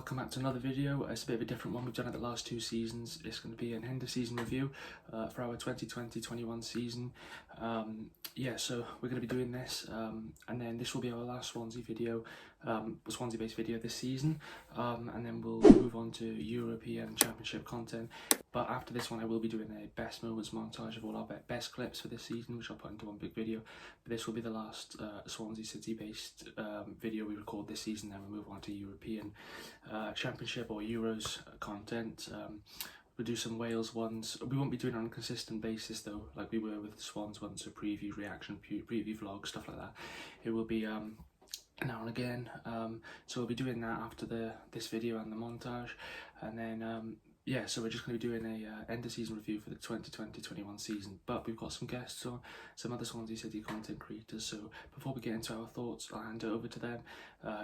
welcome back to another video. It's a bit of a different one. We've done it the last 2 seasons. It's going to be an end of season review for our 2020-21 season. Yeah, so we're going to be doing this, and then this will be our last Swansea video, Swansea based video this season, and then we'll move on to European Championship content. But after this one I will be doing a best moments montage of all our best clips for this season, which I'll put into one big video. But this will be the last Swansea City based video we record this season, then we'll move on to European Championship or Euros content. We'll do some Wales ones. We won't be doing it on a consistent basis though, like we were with the Swans ones, so preview, reaction, preview vlogs, stuff like that. It will be now and again. So we'll be doing that after this video and the montage, and then yeah, so we're just going to be doing a end of season review for the 2020-21 season. But we've got some guests on, some other Swansea City content creators. So before we get into our thoughts, I'll hand it over to them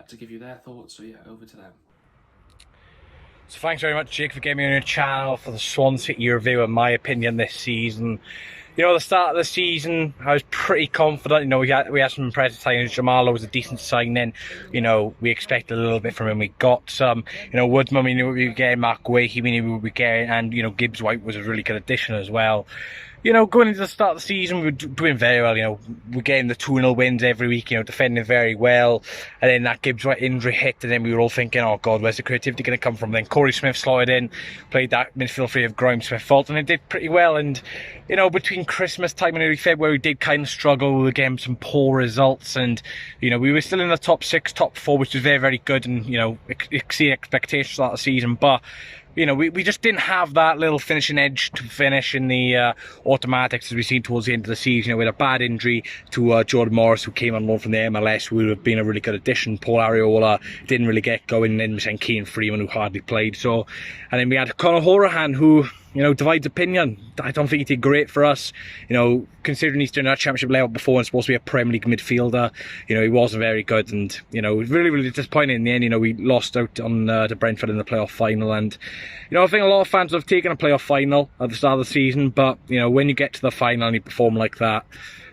to give you their thoughts. So yeah, over to them. So thanks very much, Jake, for getting me on your channel for the Swansea City review and my opinion this season. You know, at the start of the season, I was pretty confident. You know, we had some impressive signings. Jamal was a decent signing. You know, we expected a little bit from him. We got some. You know, Woodman, we knew we were getting. Mark Wakey, we knew we were getting. And, you know, Gibbs White was a really good addition as well. You know, going into the start of the season, we were doing very well. You know, we're getting the 2-0 wins every week, you know, defending very well. And then that Gibbs White injury hit, and then we were all thinking, oh God, where's the creativity going to come from? Then Corey Smith slotted in, played that midfield three of Grime, Smith, Fulton, and it did pretty well. And, you know, between Christmas time and early February, we did kind of struggle with getting some poor results. And, you know, we were still in the top 6, top 4, which was very, very good, and, you know, exceed expectations of the season. But, you know, we just didn't have that little finishing edge to finish in the automatics as we seen towards the end of the season. You know, we had a bad injury to Jordan Morris, who came on loan from the MLS, who would have been a really good addition. Paul Ariola didn't really get going, and then we sent Keane Freeman, who hardly played. So, and then we had Conor Horahan, who, you know, divides opinion. I don't think he did great for us. You know, considering he's done that championship level before and supposed to be a Premier League midfielder, you know, he wasn't very good. And, you know, it was really, really disappointing in the end. You know, we lost out on to Brentford in the playoff final. And, you know, I think a lot of fans have taken a playoff final at the start of the season. But, you know, when you get to the final and you perform like that,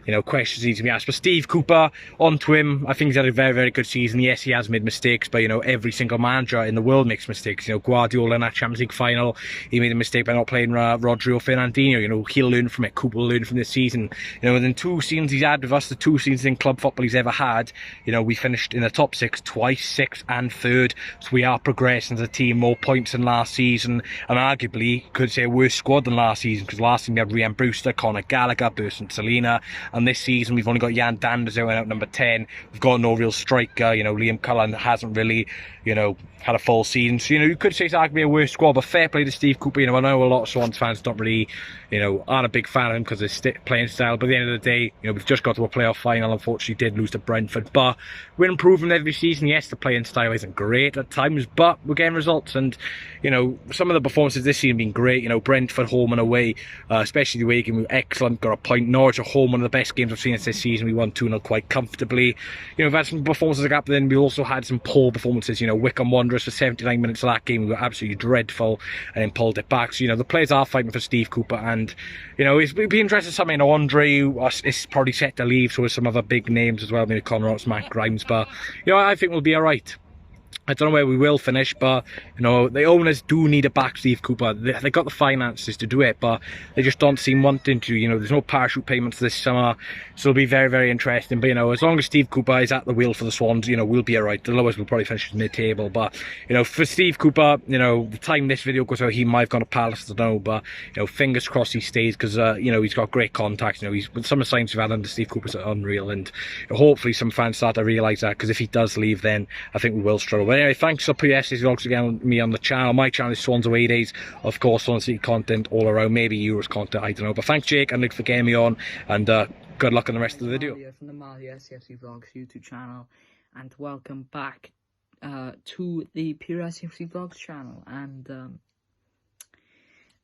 you know, questions need to be asked. But Steve Cooper, on to him. I think he's had a very, very good season. Yes, he has made mistakes, but, you know, every single manager in the world makes mistakes. You know, Guardiola in that Champions League final, he made a mistake by not playing Rodrigo Fernandinho. You know, he'll learn from it. Cooper will learn from this season. You know, within 2 seasons he's had with us, the 2 seasons in club football he's ever had, you know, we finished in the top 6 twice, 6th and 3rd. So we are progressing as a team, more points than last season, and arguably could say a worse squad than last season, because last season we had Rhian Brewster, Conor Gallagher, Burson Salina, and this season we've only got Jan Danders out number 10. We've got no real striker. You know, Liam Cullen hasn't really, you know, had a full season. So, you know, you could say it's arguably a worse squad, but fair play to Steve Cooper. You know, I know a lot of Swans fans don't really, you know, aren't a big fan of him because of his playing style, but at the end of the day, you know, we've just got to a playoff final. Unfortunately did lose to Brentford, but we're improving every season. Yes, the playing style isn't great at times, but we're getting results. And, you know, some of the performances this season have been great. You know, Brentford home and away, especially the away game, we were excellent, got a point. Norwich at home, one of the best games I've seen this season. We won 2-0 quite comfortably. You know, we've had some performances like that, but then we also had some poor performances. You know, Wycombe Wanderers for 79 minutes of that game, we were absolutely dreadful, and then pulled it back. So, you know, the players are fighting for Steve Cooper, and, you know, it'd be interesting to something. Andre is probably set to leave, so with some other big names as well, I mean, Conor Ross, Matt Grimes, but, you know, I think we'll be alright. I don't know where we will finish, but, you know, the owners do need to back Steve Cooper. They got the finances to do it, but they just don't seem wanting to. You know, there's no parachute payments this summer, so it'll be very, very interesting. But, you know, as long as Steve Cooper is at the wheel for the Swans, you know, we'll be alright. The lowest will probably finish mid-table, but, you know, for Steve Cooper, you know, the time this video goes out, he might have gone to Palace, I don't know, but, you know, fingers crossed he stays, because, you know, he's got great contacts. You know, with some of the signs we've had under Steve Cooper's unreal, and, you know, hopefully some fans start to realise that, because if he does leave, then I think we will struggle. But anyway, thanks for MarleySCFCVlogs again with me on the channel. My channel is SwansAwayDays, of course, Swansea City content all around, maybe Euros content, I don't know. But thanks, Jake and Luke, for getting me on, and good luck on the rest of the video. From the MarleySCFCVlogs YouTube channel, and welcome back to the SwansAwayDays channel. And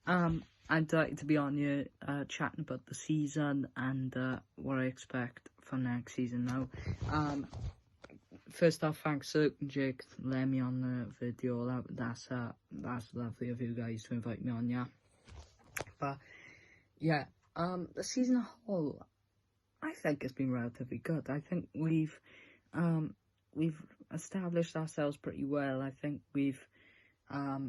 I'm delighted to be on here chatting about the season and what I expect for next season now. First off, thanks to Jake for letting me on the video. That's lovely of you guys to invite me on, yeah. But yeah, the season as a whole, I think it's been relatively good. I think we've established ourselves pretty well. I think we've I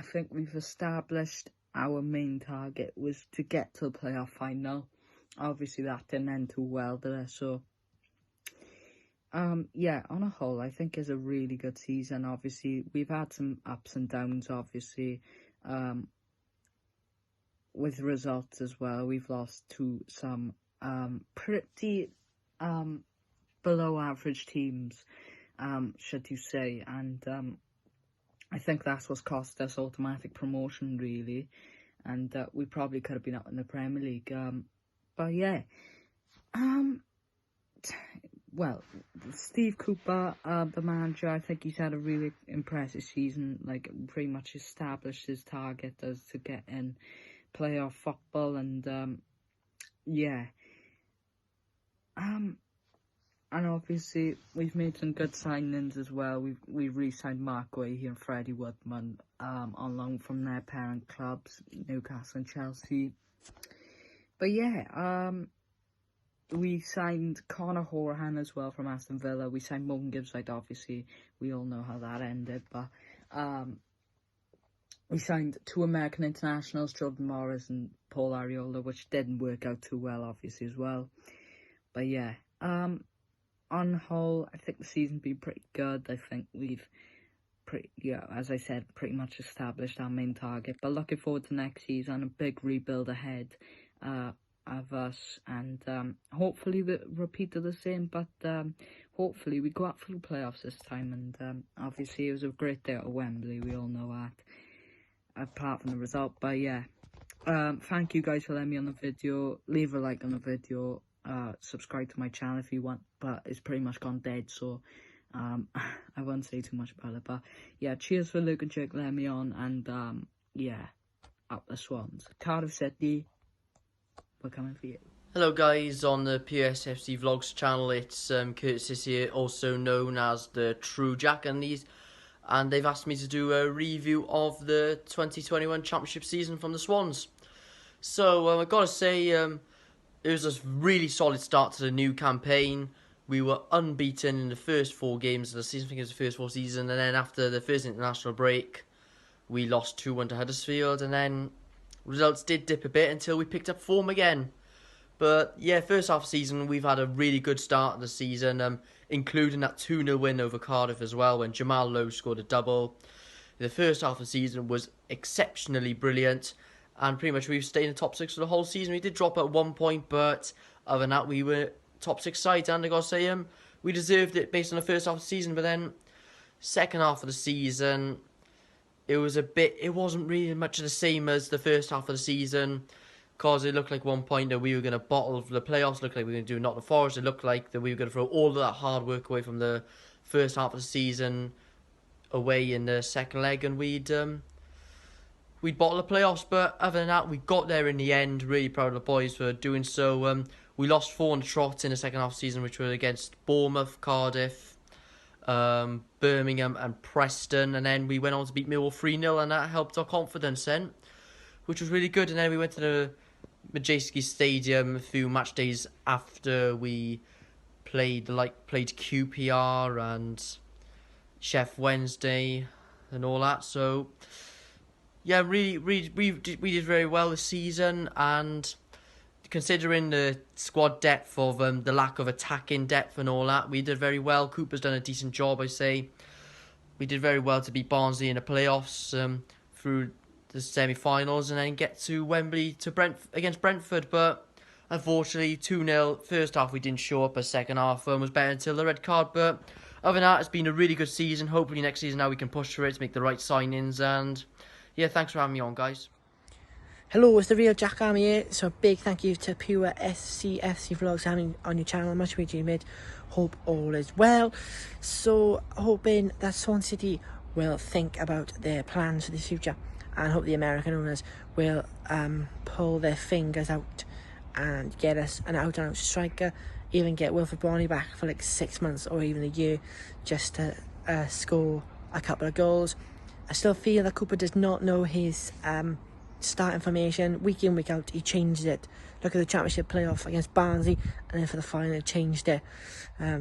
think we've established our main target was to get to the playoff final. Obviously that didn't end too well there, so yeah, on a whole I think it's a really good season. Obviously we've had some ups and downs, obviously, with results as well. We've lost to some pretty below average teams, should you say, and I think that's what's cost us automatic promotion, really, and we probably could have been up in the Premier League. But yeah, well, Steve Cooper, the manager, I think he's had a really impressive season. Like, pretty much established his target as to get in playoff football, and yeah. And obviously we've made some good signings as well. We've re-signed Mark Guehi and Freddie Woodman on loan from their parent clubs, Newcastle and Chelsea. But yeah, we signed Conor Horahan as well from Aston Villa. We signed Morgan Gibbside, obviously. We all know how that ended. But we signed 2 American internationals, Jordan Morris and Paul Arriola, which didn't work out too well, obviously, as well. But yeah, on the whole, I think the season's been pretty good. I think we've, as I said, pretty much established our main target. But looking forward to next season, a big rebuild ahead of us, and hopefully we repeat of the same. But hopefully we go out for the playoffs this time. And obviously it was a great day at Wembley. We all know that, apart from the result. But yeah, thank you guys for letting me on the video. Leave a like on the video. Subscribe to my channel if you want, but it's pretty much gone dead, so I won't say too much about it. But yeah, cheers for Luke and Jake letting me on, and yeah, up the Swans. Cardiff City, we're coming for you. Hello guys, on the MarleySCFCVlogs channel, it's Curtis here, also known as TheTrueJack, and they've asked me to do a review of the 2021 Championship season from the Swans. So I've got to say, it was a really solid start to the new campaign. We were unbeaten in the first 4 games of the season. I think it was the first 4 season. And then after the first international break, we lost 2-1 to Huddersfield. And then results did dip a bit until we picked up form again. But yeah, first half of the season, we've had a really good start of the season, including that 2-0 win over Cardiff as well, when Jamal Lowe scored a double. The first half of the season was exceptionally brilliant. And pretty much we've stayed in the top 6 for the whole season. We did drop at 1 point, but other than that, we were top 6 sides. And I got to say, we deserved it based on the first half of the season. But then, second half of the season, it wasn't really much of the same as the first half of the season. Because it looked like 1 point that we were going to bottle the playoffs. It looked like we were going to do Nottingham Forest. It looked like that we were going to throw all of that hard work away from the first half of the season away in the second leg. And we'd bottle the playoffs, but other than that, we got there in the end. Really proud of the boys for doing so. We lost 4 on the trot in the second half of the season, which were against Bournemouth, Cardiff, Birmingham and Preston. And then we went on to beat Millwall 3-0, and that helped our confidence then, which was really good. And then we went to the Majeski Stadium a few match days after we played QPR and Chef Wednesday and all that. So yeah, we did very well this season, and considering the squad depth of the lack of attacking depth and all that, we did very well. Cooper's done a decent job, I say. We did very well to beat Barnsley in the playoffs through the semi-finals, and then get to Wembley against Brentford. But unfortunately, 2-0. First half we didn't show up. A second half was better until the red card. But other than that, it's been a really good season. Hopefully next season now we can push for it to make the right signings. And yeah, thanks for having me on, guys. Hello, it's TheRealJackArmy here. So big thank you to Pure SCFCVlogs having on your channel. Much appreciated. Hope all is well. So hoping that Swansea City will think about their plans for the future, and hope the American owners will pull their fingers out and get us an out-and-out striker, even get Wilfred Bonney back for like 6 months or even a year just to score a couple of goals. I still feel that Cooper does not know his starting formation week in, week out. He changes it. Look at the Championship playoff against Barnsley, and then for the final he changed it.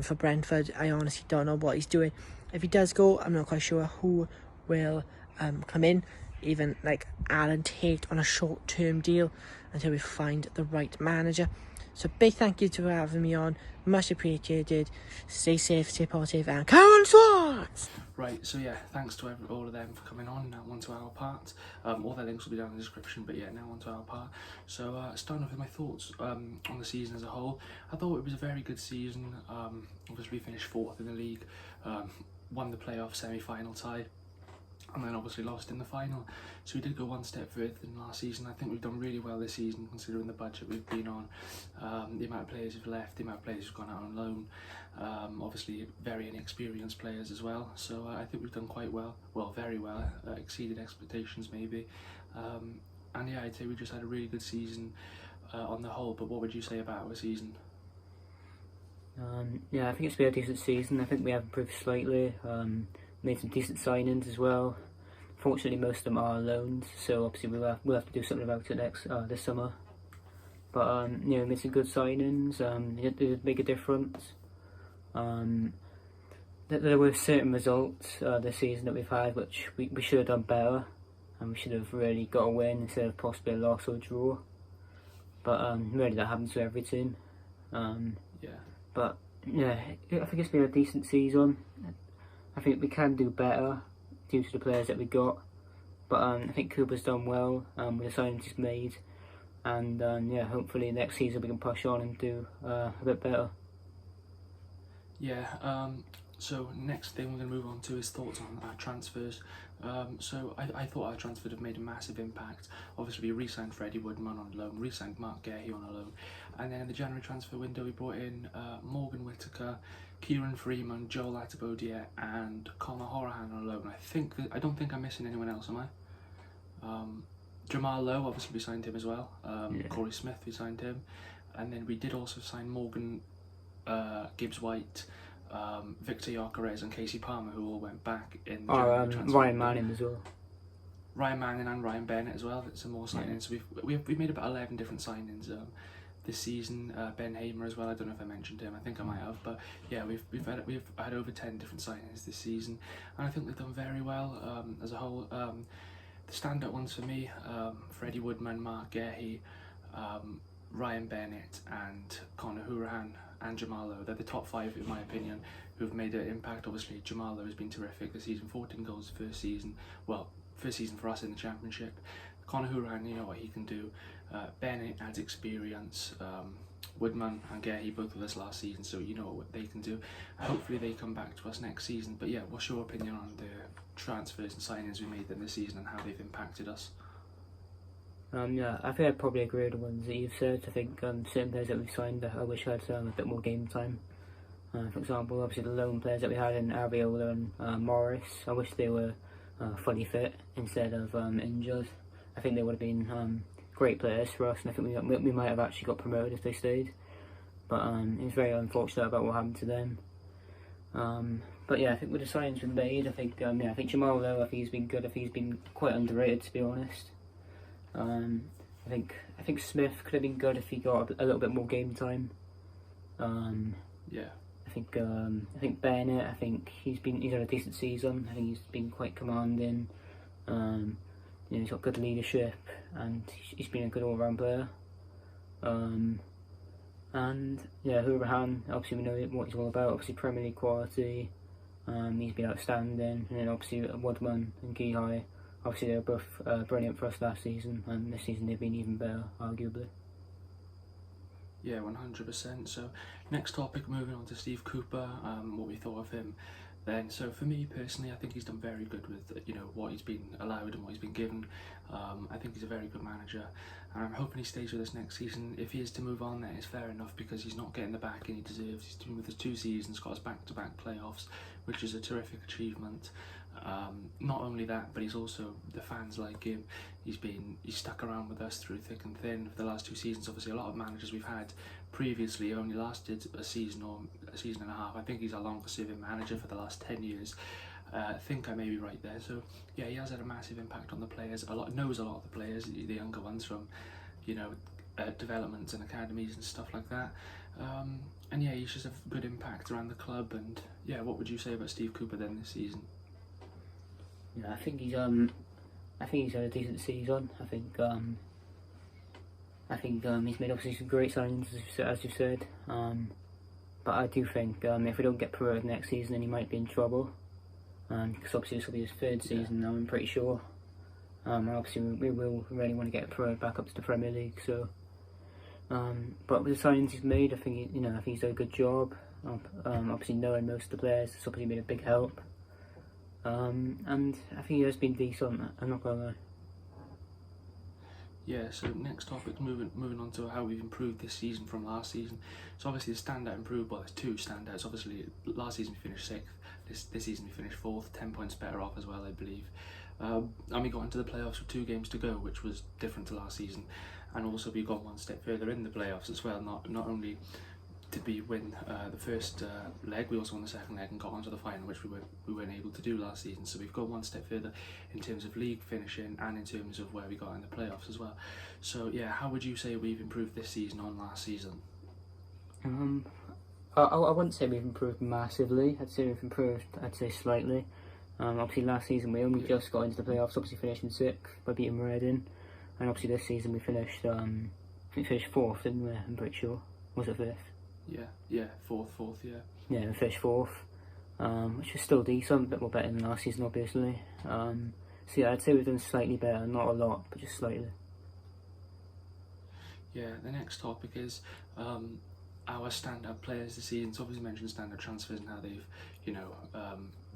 For Brentford, I honestly don't know what he's doing. If he does go, I'm not quite sure who will come in, even like Alan Tate on a short-term deal until we find the right manager. So big thank you to having me on, much appreciated. Stay safe, stay positive, and come on Swans! Right, so yeah, thanks to all of them for coming on. Now on to our part. All their links will be down in the description, but yeah, now on to our part. So starting off with my thoughts on the season as a whole, I thought it was a very good season. Obviously we finished 4th in the league, won the playoff semi-final tie, and then obviously lost in the final. So we did go one step further than last season. I think we've done really well this season considering the budget we've been on, the amount of players who've left, the amount of players who've gone out on loan, obviously very inexperienced players as well. So I think we've done quite well, very well, exceeded expectations maybe. And yeah, I'd say we just had a really good season on the whole. But what would you say about our season? Yeah, I think it's been a decent season. I think we have improved slightly, made some decent signings as well. Fortunately, most of them are loans, so obviously we'll have to do something about it this summer. But you know, we made some good signings. It did make a difference. There were certain results this season that we've had which we should have done better, and we should have really got a win instead of possibly a loss or a draw. But really, that happens to every team. Yeah. But yeah, I think it's been a decent season. I think we can do better due to the players that we got. But I think Cooper's done well with the signings he's made. And yeah, hopefully next season we can push on and do a bit better. Yeah, so next thing we're going to move on to is thoughts on our transfers. So I thought our transfer would have made a massive impact. Obviously we re-signed Freddie Woodman on loan, re-signed Mark Gahey on a loan, and then in the January transfer window we brought in Morgan Whittaker, Kieran Freeman, Joel Atibodier and Conor Horahan on loan. I don't think I'm missing anyone else, am I? Jamal Lowe, obviously we signed him as well. Yeah. Corey Smith, we signed him, and then we did also sign Morgan Gibbs-White, Victor Gyökeres and Casey Palmer, who all went back in the transfer Ryan window. Manning as well. Ryan Manning and Ryan Bennett as well. Some more signings. So we've made about 11 different signings this season. Ben Hamer as well. I don't know if I mentioned him. I think I might have, but yeah, we've had over 10 different signings this season, and I think we've done very well as a whole. The standout ones for me: Freddie Woodman, Mark Gahey, Ryan Bennett, and Conor Horahan and Jamal Lowe. They're the top 5 in my opinion who've made an impact. Obviously Jamal Lowe has been terrific this season, 14 goals first season for us in the Championship. Conor Horahan, you know what he can do. Bennett adds experience. Woodman and Gahey both with us last season, so you know what they can do. Hopefully they come back to us next season. But yeah, what's your opinion on the transfers and signings we made this season and how they've impacted us? Yeah, I think I'd probably agree with the ones that you've said. I think certain players that we've signed, I wish had a bit more game time. For example, obviously the lone players that we had in Ariola and Morris, I wish they were fully fit instead of injured. I think they would have been great players for us, and I think we might have actually got promoted if they stayed. But it's very unfortunate about what happened to them. But yeah, I think with the signings we've made, I think Jamal Lowe, I think he's been good. I think he's been quite underrated, to be honest. I think Smith could have been good if he got a little bit more game time. Yeah. I think Bennett, I think he's had a decent season. I think he's been quite commanding. He's got good leadership and he's been a good all-round player. And yeah, Horahan, obviously we know what he's all about. Obviously Premier League quality. He's been outstanding. And then obviously Woodman and Gahey. Obviously they were both brilliant for us last season, and this season they've been even better, arguably. Yeah, 100%. So next topic, moving on to Steve Cooper, what we thought of him then. So for me personally, I think he's done very good with what he's been allowed and what he's been given. I think he's a very good manager, and I'm hoping he stays with us next season. If he is to move on, that is fair enough, because he's not getting the backing he deserves. He's been with us 2 seasons, got us back-to-back playoffs, which is a terrific achievement. Not only that, but he's also, the fans like him. He's stuck around with us through thick and thin for the last 2 seasons. Obviously a lot of managers we've had previously only lasted a season or a season and a half. I think he's our longest serving manager for the last 10 years, I think I may be right there. So yeah, he has had a massive impact on the players. Knows a lot of the players, the younger ones from, you know, developments and academies and stuff like that. And yeah, he's just a good impact around the club. And yeah, what would you say about Steve Cooper then this season? Yeah, I think he's had a decent season. I think he's made obviously some great signings, as you said. But I do think if we don't get promoted next season, then he might be in trouble. Because obviously this will be his third season now, I'm pretty sure. And obviously we will really want to get promoted back up to the Premier League. So, but with the signings he's made, I think I think he's done a good job. Obviously knowing most of the players, it's obviously been a big help. And I think he has been decent. I'm not gonna lie. Yeah, so next topic, moving on to how we've improved this season from last season. So obviously the standout improved, well, there's two standouts. Obviously last season we finished 6th, this season we finished 4th, 10 points better off as well, I believe. And we got into the playoffs with 2 games to go, which was different to last season. And also we got one step further in the playoffs as well. Not only did we win the first leg, we also won the second leg and got onto the final, which we weren't able to do last season. So we've got one step further in terms of league finishing and in terms of where we got in the playoffs as well. So yeah, how would you say we've improved this season on last season? I wouldn't say we've improved massively. I'd say we've improved, slightly. Obviously last season we only just got into the playoffs, obviously finishing 6th by beating Reading. And obviously this season we finished, I think we finished 4th, didn't we? I'm pretty sure. Was it 5th? Yeah, fourth, yeah. Yeah, we finished 4th, which is still decent, a bit more better than last season, obviously. So yeah, I'd say we've done slightly better, not a lot, but just slightly. Yeah, the next topic is our standout players this season. So obviously mentioned standout transfers and how they've,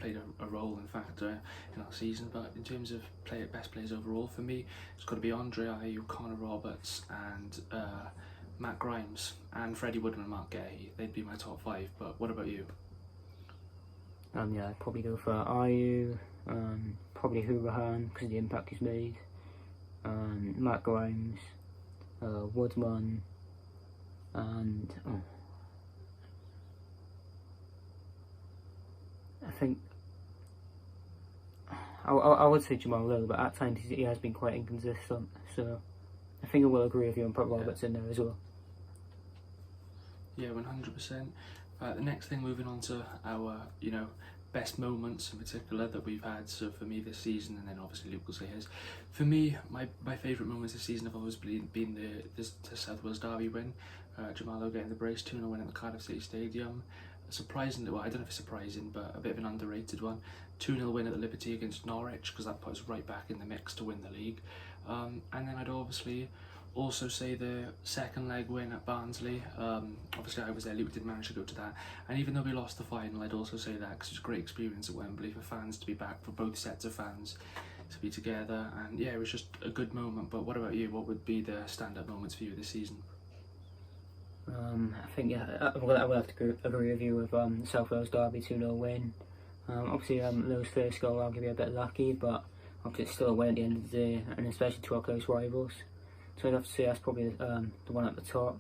played a role and factor in our season. But in terms of best players overall, for me, it's got to be Andre Ayew, Connor Roberts, and Matt Grimes, and Freddie Woodman and Mark Gay. They'd be my top 5. But what about you? Yeah, I'd probably go for Ayew, probably Hurahan because of the impact he's made. Matt Grimes, Woodman, and I think I would say Jamal Lowe, but at times he has been quite inconsistent. So I think I will agree with you and put Roberts in there as well. Yeah, 100%. The next thing, moving on to our, best moments in particular that we've had. So for me this season, and then obviously Luke will say his. For me, my favourite moments this season have always been the South Wales Derby win. Jamalo getting the brace, 2-0 win at the Cardiff City Stadium. Surprisingly, well, I don't know if it's surprising, but a bit of an underrated one. 2-0 win at the Liberty against Norwich, because that puts us right back in the mix to win the league. And then I'd obviously also say the second leg win at Barnsley. Obviously I was there, Luke didn't manage to go to that, and even though we lost the final, I'd also say that because it was a great experience at Wembley for fans to be back, for both sets of fans to be together, and yeah, it was just a good moment. But what about you? What would be the stand-up moments for you this season? I think I will have to agree with you with the South Wales Derby 2-0 win. Obviously Lowe's first goal, I'll give you a bit lucky, but obviously it's still a win at the end of the day, and especially to our close rivals. So I'd have to say that's probably the one at the top.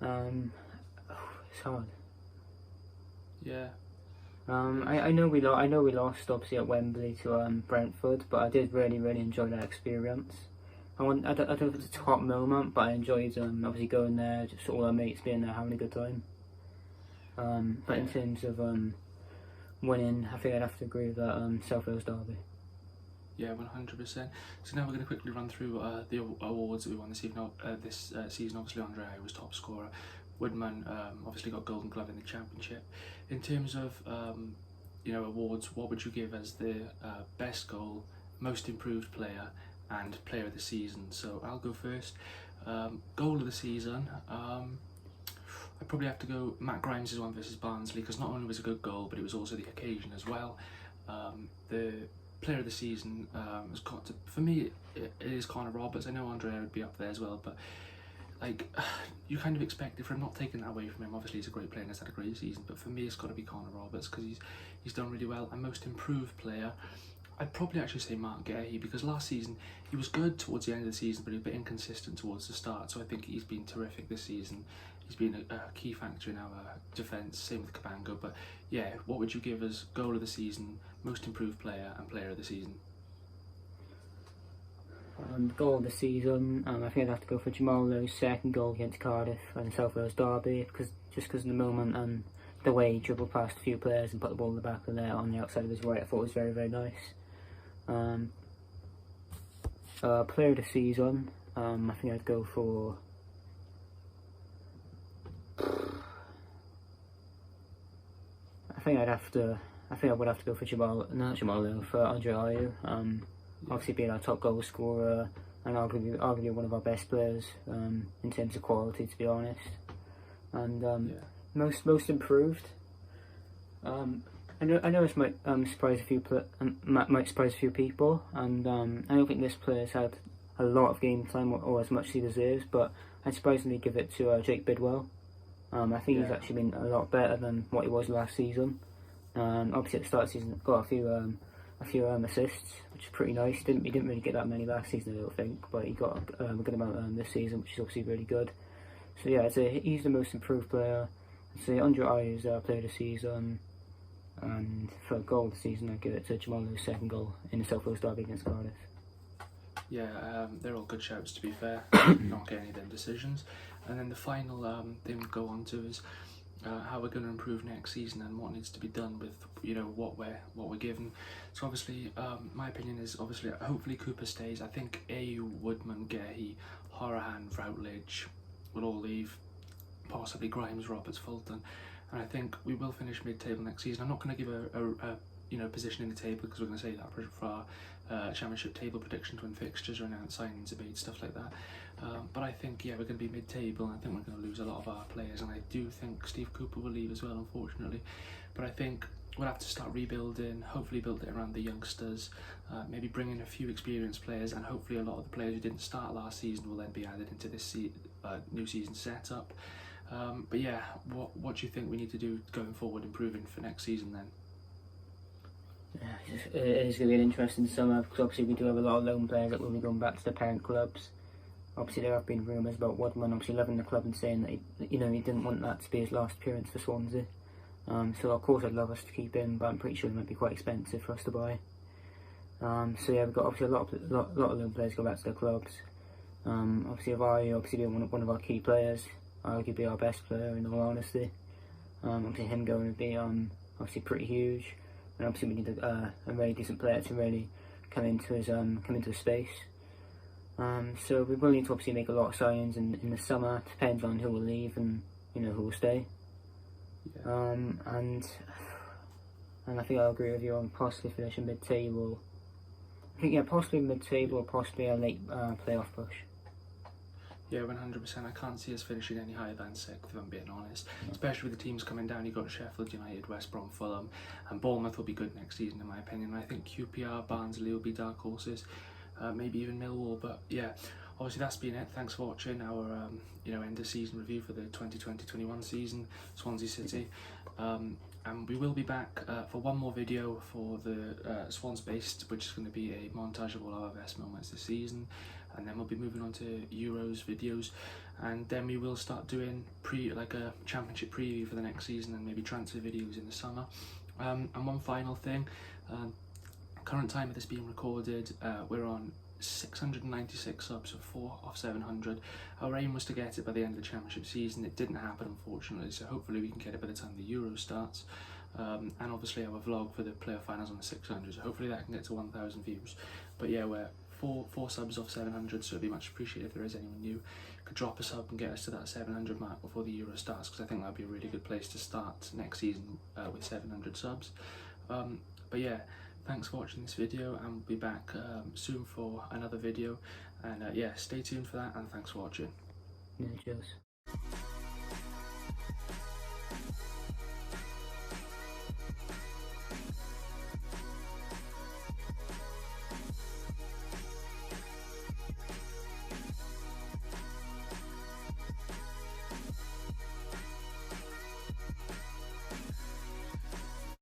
It's hard. Yeah. I know we lost obviously at Wembley to Brentford, but I did really enjoy that experience. I don't know if it's a top moment, but I enjoyed obviously going there, just all our mates being there, having a good time. But in terms of winning, I think I'd have to agree with that South Wales Derby. Yeah, 100%. So now we're going to quickly run through the awards that we won this evening. This season, obviously Andre Ayew was top scorer. Woodman obviously got Golden Glove in the Championship. In terms of awards, what would you give as the best goal, most improved player, and player of the season? So I'll go first. Goal of the season, I'd probably have to go Matt Grimes' one versus Barnsley, because not only was it a good goal, but it was also the occasion as well. The player of the season has got to, for me, it is Connor Roberts. I know Andre would be up there as well, but like, you kind of expect it from, not taking that away from him. Obviously he's a great player and has had a great season, but for me it's got to be Connor Roberts, because he's done really well. And most improved player, I'd probably actually say Mark Gahey, because last season he was good towards the end of the season, but he was a bit inconsistent towards the start. So I think he's been terrific this season. He's been a key factor in our defence. Same with Cabango. But yeah, what would you give as goal of the season, most improved player, and player of the season? Goal of the season, I think I'd have to go for Jamal Lowe's second goal against Cardiff and South Wales Derby, because of the moment and the way he dribbled past a few players and put the ball in the back of the net on the outside of his right, I thought was very, very nice. Player of the season, I think I'd go for I think I would have to go for for Andre Ayew. Obviously being our top goal scorer and arguably one of our best players in terms of quality, to be honest. And most improved. I know this might surprise a few people, and I don't think this player's had a lot of game time or as much as he deserves, but I'd surprisingly give it to Jake Bidwell. I think he's actually been a lot better than what he was last season. Obviously at the start of the season, got a few assists, which is pretty nice. He didn't really get that many last season, I don't think, but he got a good amount this season, which is obviously really good. So yeah, I'd say he's the most improved player. I'd say Andre Ayew's player of the season, and for goal of the season, I'd give it to Jamal Lowe's second goal in the South Wales Derby against Cardiff. Yeah, they're all good shouts, to be fair. Not getting any of them decisions. And then the final thing we go on to is how we're going to improve next season and what needs to be done with what we're given. So obviously, my opinion is obviously hopefully Cooper stays. I think Ayew, Woodman, Gahey, Horahan, Routledge will all leave. Possibly Grimes, Roberts, Fulton, and I think we will finish mid-table next season. I'm not going to give a position in the table, because we're going to say that for our championship table predictions when fixtures are announced, signings are made, stuff like that. But I think we're going to be mid-table, and I think we're going to lose a lot of our players, and I do think Steve Cooper will leave as well, unfortunately. But I think we'll have to start rebuilding, hopefully build it around the youngsters, maybe bring in a few experienced players, and hopefully a lot of the players who didn't start last season will then be added into this new season setup. But yeah, what do you think we need to do going forward, improving for next season then? Yeah, it is going to be an interesting summer, because obviously we do have a lot of loan players that will be going back to the parent clubs. Obviously there have been rumours about Woodman obviously leaving the club and saying that he didn't want that to be his last appearance for Swansea. So of course I'd love us to keep him, but I'm pretty sure it might be quite expensive for us to buy. So yeah, we've got obviously a lot of loan players go back to their clubs. Obviously Ayew being one of our key players, arguably our best player in all honesty. Obviously him going would be obviously pretty huge, and obviously we need a really decent player to really come into his space. So we will need to obviously make a lot of signings in the summer. Depends on who will leave and who will stay. Yeah. And I think I'll agree with you on possibly finishing mid-table. I think possibly mid-table or possibly a late playoff push. Yeah, 100%. I can't see us finishing any higher than 6th, if I'm being honest. Especially with the teams coming down. You've got Sheffield United, West Brom, Fulham, and Bournemouth will be good next season, in my opinion. I think QPR, Barnsley will be dark horses, maybe even Millwall. But yeah, obviously that's been it. Thanks for watching our end of season review for the 2020-21 season, Swansea City. And we will be back for one more video for the Swans based, which is going to be a montage of all our best moments this season, and then we'll be moving on to Euros videos, and then we will start doing a championship preview for the next season, and maybe transfer videos in the summer. And one final thing, current time of this being recorded, we're on 696 subs, so 4 off 700. Our aim was to get it by the end of the championship season. It didn't happen, unfortunately, so hopefully we can get it by the time the Euro starts. And obviously our vlog for the playoff finals on the 600, so hopefully that can get to 1,000 views. But yeah, we're 4 subs off 700, so it'd be much appreciated if there is anyone new could drop a sub and get us to that 700 mark before the Euro starts, because I think that'd be a really good place to start next season with 700 subs. But yeah, thanks for watching this video, and we'll be back soon for another video. And yeah, stay tuned for that, and thanks for watching. Yeah, cheers.